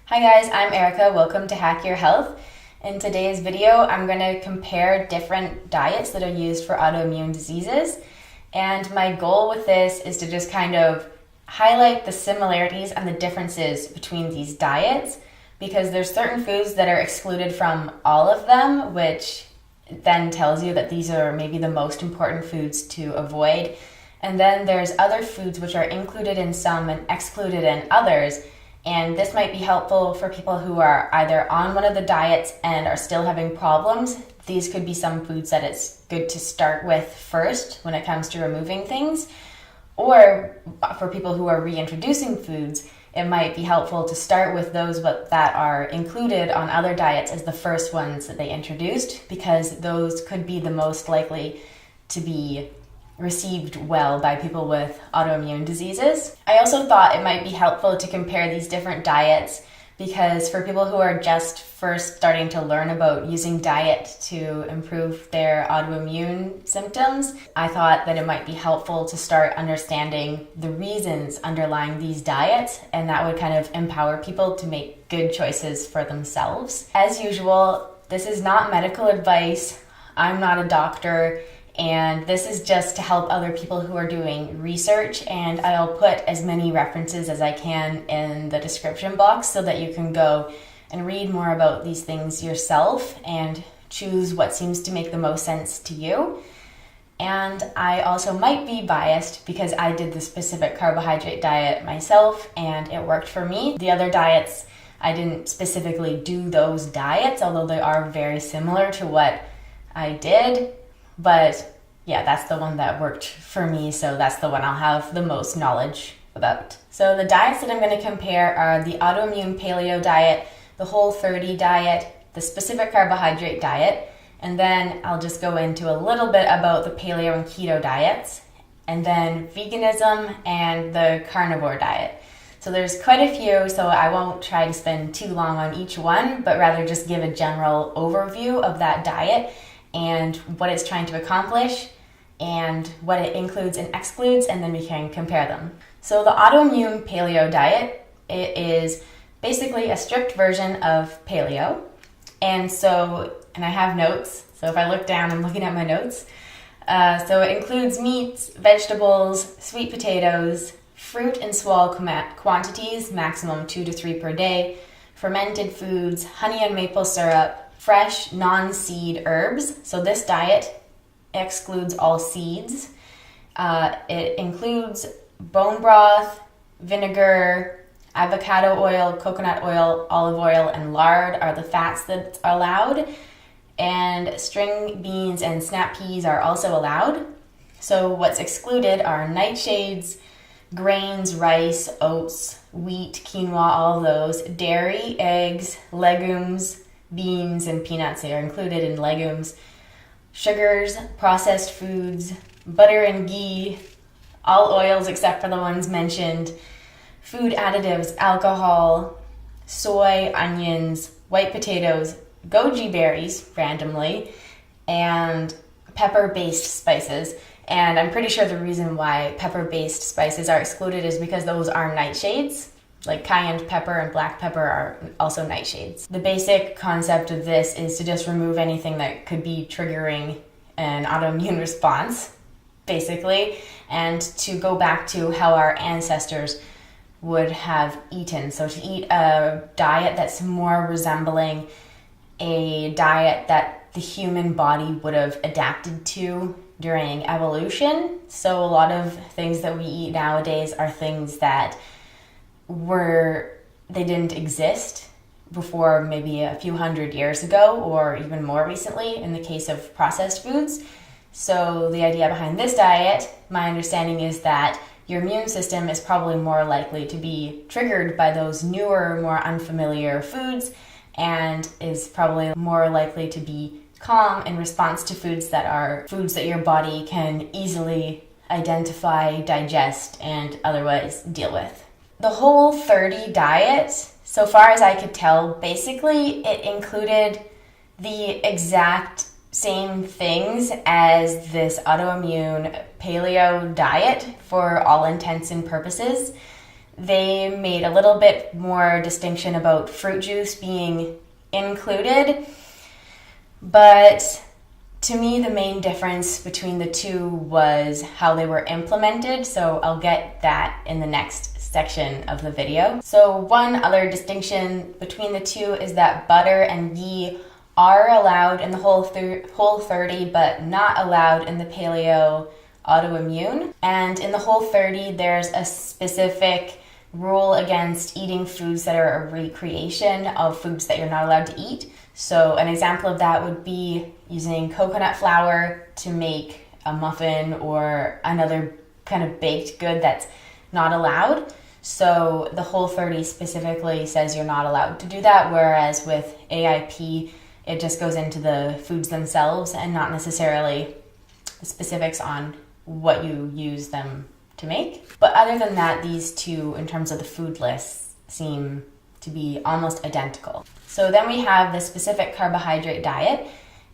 Hi guys, I'm Erica. Welcome to Hack Your Health. In today's video, I'm going to compare different diets that are used for autoimmune diseases. And my goal with this is to just kind of highlight the similarities and the differences between these diets, because there's certain foods that are excluded from all of them, which then tells you that these are maybe the most important foods to avoid. And then there's other foods which are included in some and excluded in others. And this might be helpful for people who are either on one of the diets and are still having problems. These could be some foods that it's good to start with first when it comes to removing things. Or for people who are reintroducing foods, it might be helpful to start with those that are included on other diets as the first ones that they introduced, because those could be the most likely to be received well by people with autoimmune diseases. I also thought it might be helpful to compare these different diets, because for people who are just first starting to learn about using diet to improve their autoimmune symptoms, I thought that it might be helpful to start understanding the reasons underlying these diets, and that would kind of empower people to make good choices for themselves. As usual, this is not medical advice. I'm not a doctor. And this is just to help other people who are doing research, and I'll put as many references as I can in the description box so that you can go and read more about these things yourself and choose what seems to make the most sense to you. And I also might be biased because I did the Specific Carbohydrate Diet myself and it worked for me. The other diets, I didn't specifically do those diets, although they are very similar to what I did. But yeah, that's the one that worked for me, so that's the one I'll have the most knowledge about. So the diets that I'm going to compare are the Autoimmune Paleo diet, the Whole30 diet, the Specific Carbohydrate diet, and then I'll just go into a little bit about the Paleo and Keto diets, and then Veganism and the Carnivore diet. So there's quite a few, so I won't try to spend too long on each one, but rather just give a general overview of that diet and what it's trying to accomplish and what it includes and excludes, and then we can compare them. So the Autoimmune Paleo diet, it is basically a strict version of Paleo. And I have notes, so if I look down, I'm looking at my notes. So it includes meats, vegetables, sweet potatoes, fruit in small quantities, maximum 2 to 3 per day, fermented foods, honey and maple syrup, fresh non-seed herbs. So this diet excludes all seeds. It includes bone broth, vinegar, avocado oil, coconut oil, olive oil, and lard are the fats that are allowed. And string beans and snap peas are also allowed. So what's excluded are nightshades, grains, rice, oats, wheat, quinoa, all of those, dairy, eggs, legumes, beans, and peanuts. They are included in legumes. Sugars, processed foods, butter and ghee, all oils except for the ones mentioned, food additives, alcohol, soy, onions, white potatoes, goji berries, randomly, and pepper-based spices. And I'm pretty sure the reason why pepper-based spices are excluded is because those are nightshades. Like cayenne pepper and black pepper are also nightshades. The basic concept of this is to just remove anything that could be triggering an autoimmune response, basically, and to go back to how our ancestors would have eaten. So to eat a diet that's more resembling a diet that the human body would have adapted to during evolution. So a lot of things that we eat nowadays are things that they didn't exist before maybe a few hundred years ago, or even more recently in the case of processed foods. So the idea behind this diet, my understanding is that your immune system is probably more likely to be triggered by those newer, more unfamiliar foods, and is probably more likely to be calm in response to foods that are foods that your body can easily identify, digest, and otherwise deal with. The Whole30 diet, so far as I could tell, basically it included the exact same things as this autoimmune paleo diet for all intents and purposes. they made a little bit more distinction about fruit juice being included. But to me, the main difference between the two was how they were implemented. So I'll get that in the next section of the video. So one other distinction between the two is that butter and ghee are allowed in the Whole30, but not allowed in the Paleo Autoimmune. And in the Whole30, there's a specific rule against eating foods that are a recreation of foods that you're not allowed to eat. So an example of that would be using coconut flour to make a muffin or another kind of baked good that's not allowed. So the Whole30 specifically says you're not allowed to do that, whereas with AIP, it just goes into the foods themselves and not necessarily the specifics on what you use them to make. But other than that, these two, in terms of the food lists, seem to be almost identical. So then we have the Specific Carbohydrate Diet,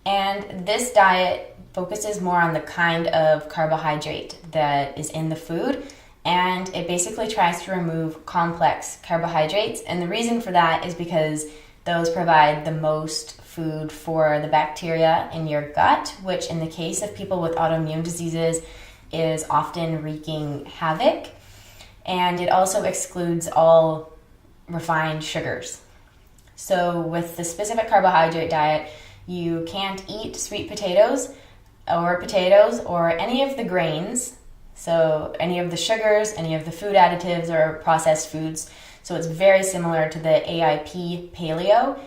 and this diet focuses more on the kind of carbohydrate that is in the food, and it basically tries to remove complex carbohydrates. And the reason for that is because those provide the most food for the bacteria in your gut, which in the case of people with autoimmune diseases is often wreaking havoc. And it also excludes all refined sugars. So with the Specific Carbohydrate Diet, you can't eat sweet potatoes or any of the grains, so any of the sugars, any of the food additives or processed foods. So it's very similar to the AIP Paleo.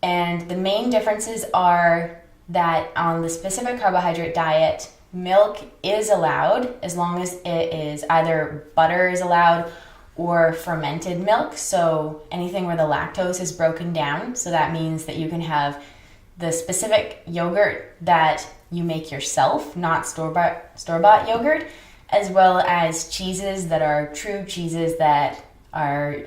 And the main differences are that on the Specific Carbohydrate Diet, milk is allowed as long as it is either butter is allowed or fermented milk. So anything where the lactose is broken down. So that means that you can have the specific yogurt that you make yourself, not store-bought yogurt, as well as cheeses that are true cheeses that are,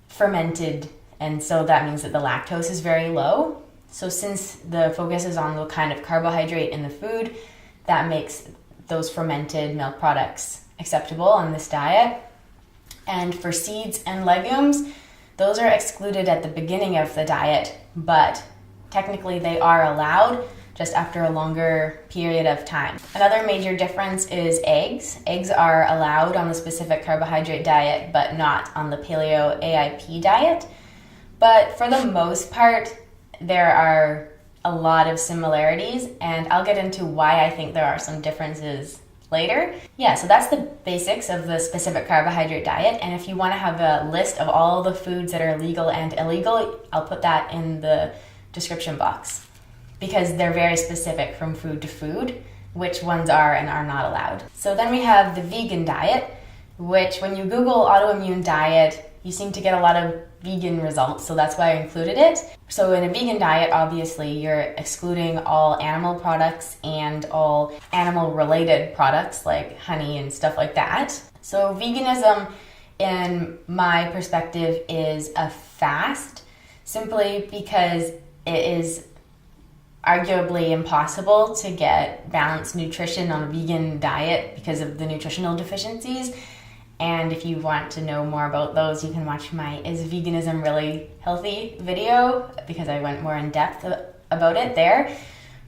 fermented. And so that means that the lactose is very low. So since the focus is on the kind of carbohydrate in the food, that makes those fermented milk products acceptable on this diet. And for seeds and legumes, those are excluded at the beginning of the diet, but technically they are allowed just after a longer period of time. Another major difference is eggs. Eggs are allowed on the Specific Carbohydrate Diet, but not on the Paleo AIP diet. But for the most part, there are a lot of similarities, and I'll get into why I think there are some differences later. Yeah, so that's the basics of the Specific Carbohydrate Diet, and if you want to have a list of all the foods that are legal and illegal, I'll put that in the description box, because they're very specific from food to food, which ones are and are not allowed. So then we have the vegan diet, which when you Google autoimmune diet, you seem to get a lot of vegan results, so that's why I included it. So in a vegan diet, obviously, you're excluding all animal products and all animal-related products like honey and stuff like that. So veganism, in my perspective, is a fast, simply because it is arguably impossible to get balanced nutrition on a vegan diet because of the nutritional deficiencies. And if you want to know more about those, you can watch my Is Veganism Really Healthy video, because I went more in depth about it there.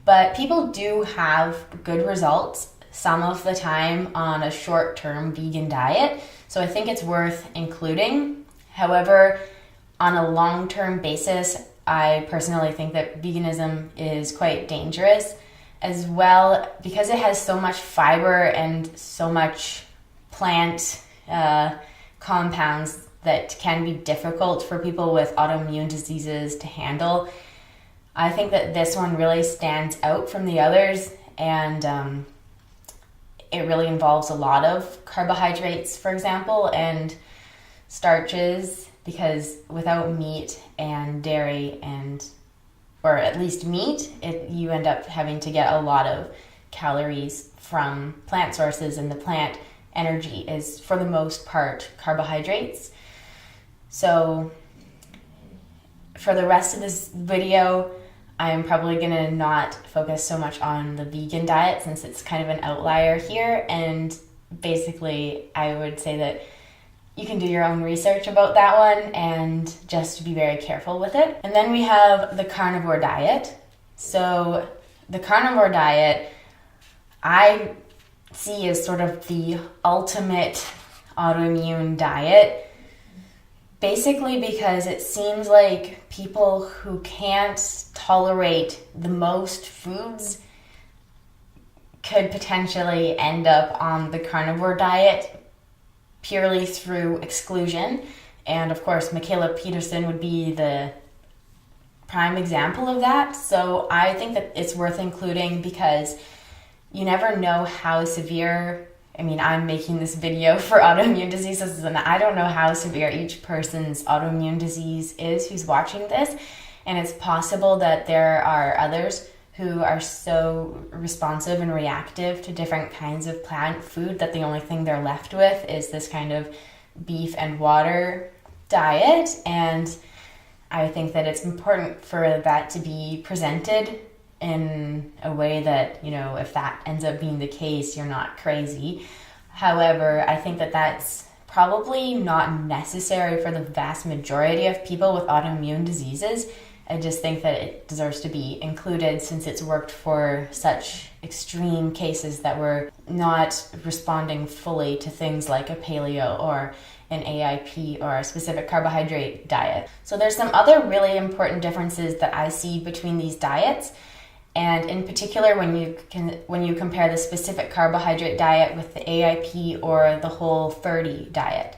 But people do have good results some of the time on a short-term vegan diet, so I think it's worth including. However, on a long-term basis, I personally think that veganism is quite dangerous as well, because it has so much fiber and so much plant compounds that can be difficult for people with autoimmune diseases to handle. I think that this one really stands out from the others, and it really involves a lot of carbohydrates, for example, and starches, because without meat and dairy or at least meat, you end up having to get a lot of calories from plant sources, and the plant energy is, for the most part, carbohydrates. So for the rest of this video, I'm probably going to not focus so much on the vegan diet, since it's kind of an outlier here. And basically, I would say that you can do your own research about that one and just be very careful with it. And then we have the carnivore diet. So the carnivore diet, I see as sort of the ultimate autoimmune diet, basically because it seems like people who can't tolerate the most foods could potentially end up on the carnivore diet purely through exclusion. And of course, Michaela Peterson would be the prime example of that. So I think that it's worth including because you never know how severe, I mean, I'm making this video for autoimmune diseases and I don't know how severe each person's autoimmune disease is who's watching this. And it's possible that there are others who are so responsive and reactive to different kinds of plant food that the only thing they're left with is this kind of beef and water diet. And I think that it's important for that to be presented in a way that, you know, if that ends up being the case, you're not crazy. However, I think that that's probably not necessary for the vast majority of people with autoimmune diseases. I just think that it deserves to be included since it's worked for such extreme cases that were not responding fully to things like a paleo or an AIP or a specific carbohydrate diet. So there's some other really important differences that I see between these diets. And in particular, when you compare the specific carbohydrate diet with the AIP or the Whole30 diet.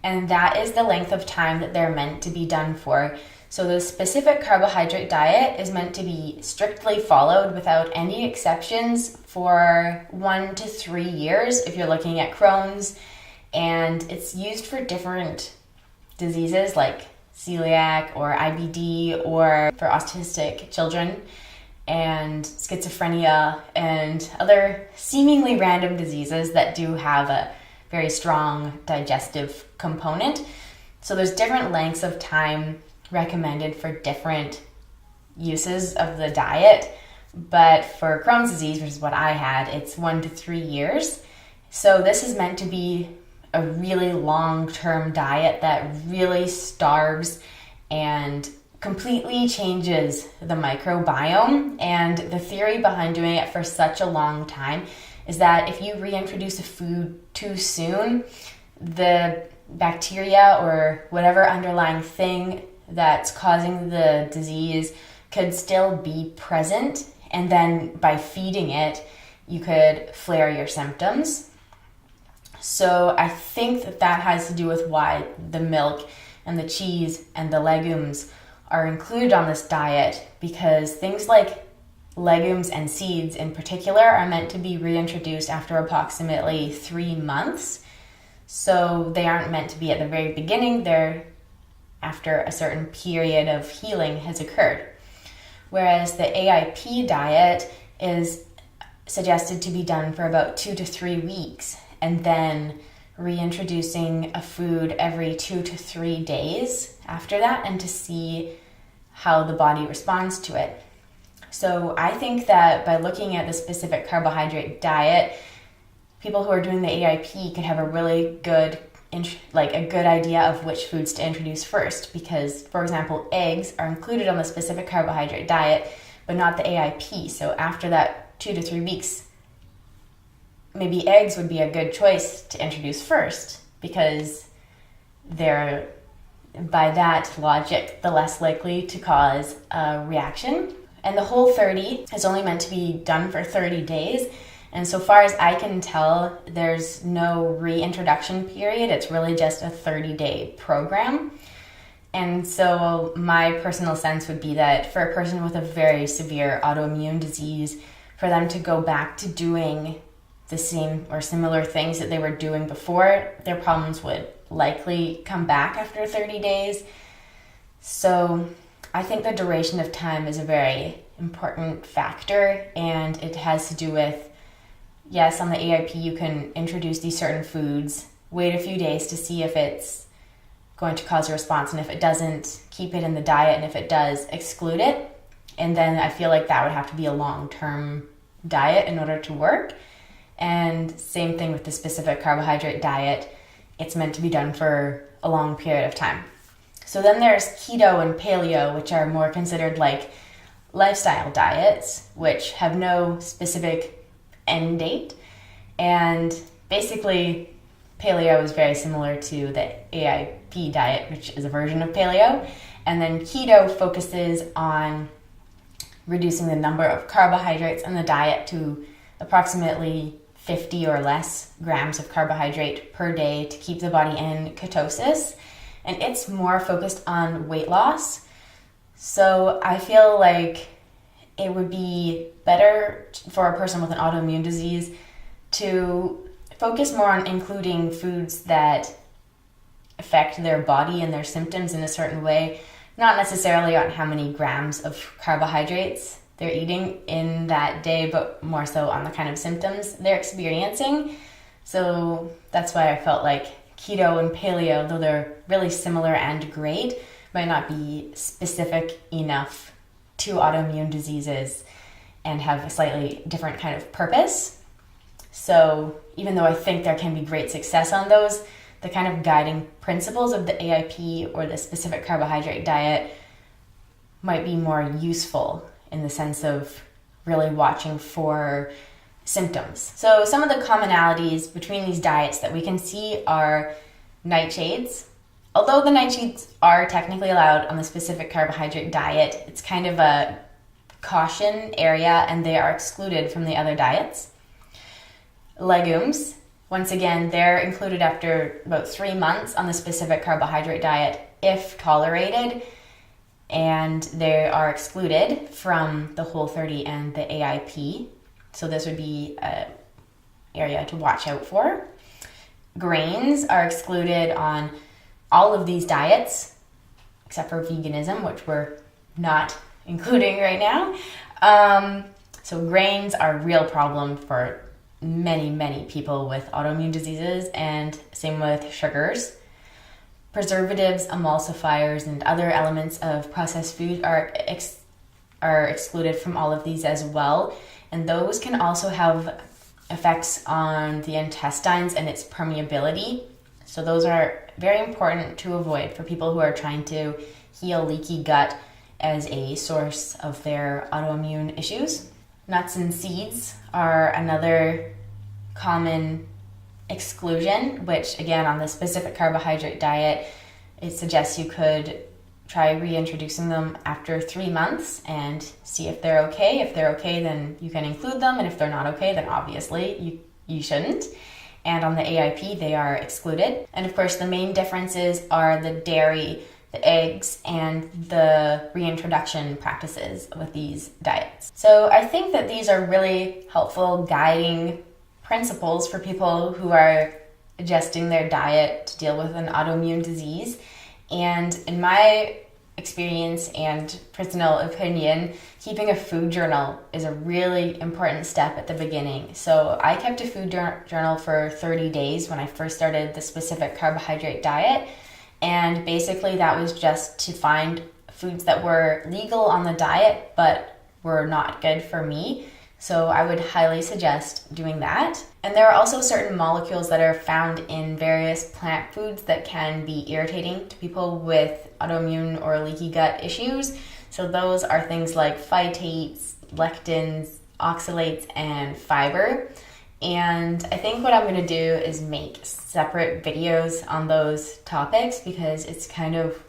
And that is the length of time that they're meant to be done for. So the specific carbohydrate diet is meant to be strictly followed without any exceptions for 1 to 3 years if you're looking at Crohn's. And it's used for different diseases like celiac or IBD or for autistic children and schizophrenia and other seemingly random diseases that do have a very strong digestive component. So there's different lengths of time recommended for different uses of the diet, but for Crohn's disease, which is what I had, it's 1 to 3 years. So this is meant to be a really long-term diet that really starves and completely changes the microbiome. And the theory behind doing it for such a long time is that if you reintroduce a food too soon, the bacteria or whatever underlying thing that's causing the disease could still be present, and then by feeding it, you could flare your symptoms. So I think that has to do with why the milk and the cheese and the legumes are included on this diet, because things like legumes and seeds in particular are meant to be reintroduced after approximately 3 months. So they aren't meant to be at the very beginning, they're after a certain period of healing has occurred. Whereas the AIP diet is suggested to be done for about 2 to 3 weeks, and then reintroducing a food every 2 to 3 days after that, and to see how the body responds to it. So I think that by looking at the specific carbohydrate diet, people who are doing the AIP could have a really good idea of which foods to introduce first, because, for example, eggs are included on the specific carbohydrate diet, but not the AIP. So after that 2 to 3 weeks, maybe eggs would be a good choice to introduce first, because they're, by that logic, the less likely to cause a reaction. And the Whole30 is only meant to be done for 30 days. And so far as I can tell, there's no reintroduction period. It's really just a 30-day program. And so my personal sense would be that for a person with a very severe autoimmune disease, for them to go back to doing the same or similar things that they were doing before, their problems would likely come back after 30 days. So I think the duration of time is a very important factor, and it has to do with, yes, on the AIP you can introduce these certain foods, wait a few days to see if it's going to cause a response, and if it doesn't, keep it in the diet, and if it does, exclude it. And then I feel like that would have to be a long-term diet in order to work. And same thing with the specific carbohydrate diet. it's meant to be done for a long period of time. So then there's Keto and Paleo, which are more considered like lifestyle diets, which have no specific end date. And basically, Paleo is very similar to the AIP diet, which is a version of Paleo. And then Keto focuses on reducing the number of carbohydrates in the diet to approximately 50 or less grams of carbohydrate per day to keep the body in ketosis. And it's more focused on weight loss. So I feel like it would be better for a person with an autoimmune disease to focus more on including foods that affect their body and their symptoms in a certain way, not necessarily on how many grams of carbohydrates they're eating in that day, but more so on the kind of symptoms they're experiencing. So that's why I felt like Keto and Paleo, though they're really similar and great, might not be specific enough to autoimmune diseases and have a slightly different kind of purpose. So even though I think there can be great success on those, the kind of guiding principles of the AIP or the specific carbohydrate diet might be more useful in the sense of really watching for symptoms. So some of the commonalities between these diets that we can see are nightshades. Although the nightshades are technically allowed on the specific carbohydrate diet, it's kind of a caution area and they are excluded from the other diets. Legumes, once again, they're included after about 3 months on the specific carbohydrate diet if tolerated, and they are excluded from the Whole30 and the AIP. So this would be an area to watch out for. Grains are excluded on all of these diets, except for veganism, which we're not including right now. So grains are a real problem for many people with autoimmune diseases, and same with sugars. Preservatives, emulsifiers, and other elements of processed food are excluded from all of these as well. And those can also have effects on the intestines and its permeability. So those are very important to avoid for people who are trying to heal leaky gut as a source of their autoimmune issues. Nuts and seeds are another common exclusion, which again, on the specific carbohydrate diet, it suggests you could try reintroducing them after 3 months and see if they're okay. If they're okay, then you can include them, and if they're not okay, then obviously you shouldn't. And on the AIP, they are excluded. And of course, the main differences are the dairy, the eggs, and the reintroduction practices with these diets. So I think that these are really helpful guiding principles for people who are adjusting their diet to deal with an autoimmune disease. And in my experience and personal opinion, keeping a food journal is a really important step at the beginning. So I kept a food journal for 30 days when I first started the specific carbohydrate diet. And basically that was just to find foods that were legal on the diet but were not good for me. So I would highly suggest doing that. And there are also certain molecules that are found in various plant foods that can be irritating to people with autoimmune or leaky gut issues. So those are things like phytates, lectins, oxalates, and fiber. And I think what I'm going to do is make separate videos on those topics because it's kind of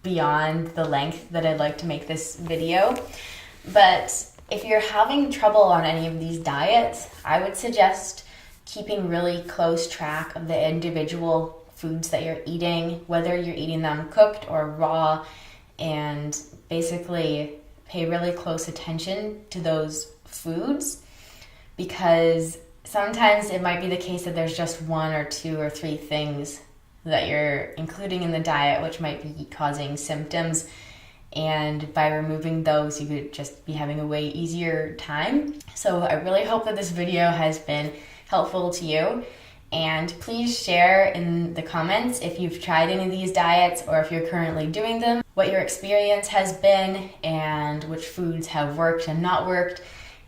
beyond the length that I'd like to make this video. But if you're having trouble on any of these diets, I would suggest keeping really close track of the individual foods that you're eating, whether you're eating them cooked or raw, and basically pay really close attention to those foods, because sometimes it might be the case that there's just 1 or 2 or 3 things that you're including in the diet which might be causing symptoms. And by removing those, you could just be having a way easier time. So I really hope that this video has been helpful to you. And please share in the comments if you've tried any of these diets or if you're currently doing them, what your experience has been and which foods have worked and not worked.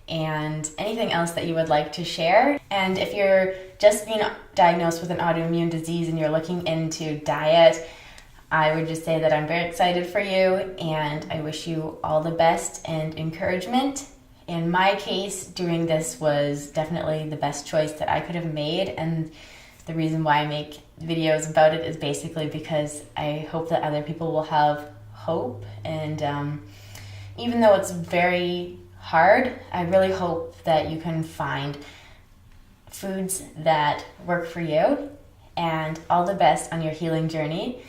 and anything else that you would like to share. And if you're just being diagnosed with an autoimmune disease and you're looking into diet, I would just say that I'm very excited for you and I wish you all the best and encouragement. In my case, doing this was definitely the best choice that I could have made, and the reason why I make videos about it is basically because I hope that other people will have hope. And even though it's very hard, I really hope that you can find foods that work for you. And all the best on your healing journey.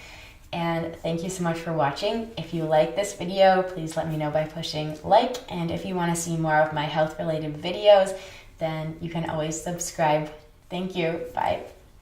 And thank you so much for watching. If you like this video, please let me know by pushing like. And if you want to see more of my health related videos, then you can always subscribe. Thank you. Bye.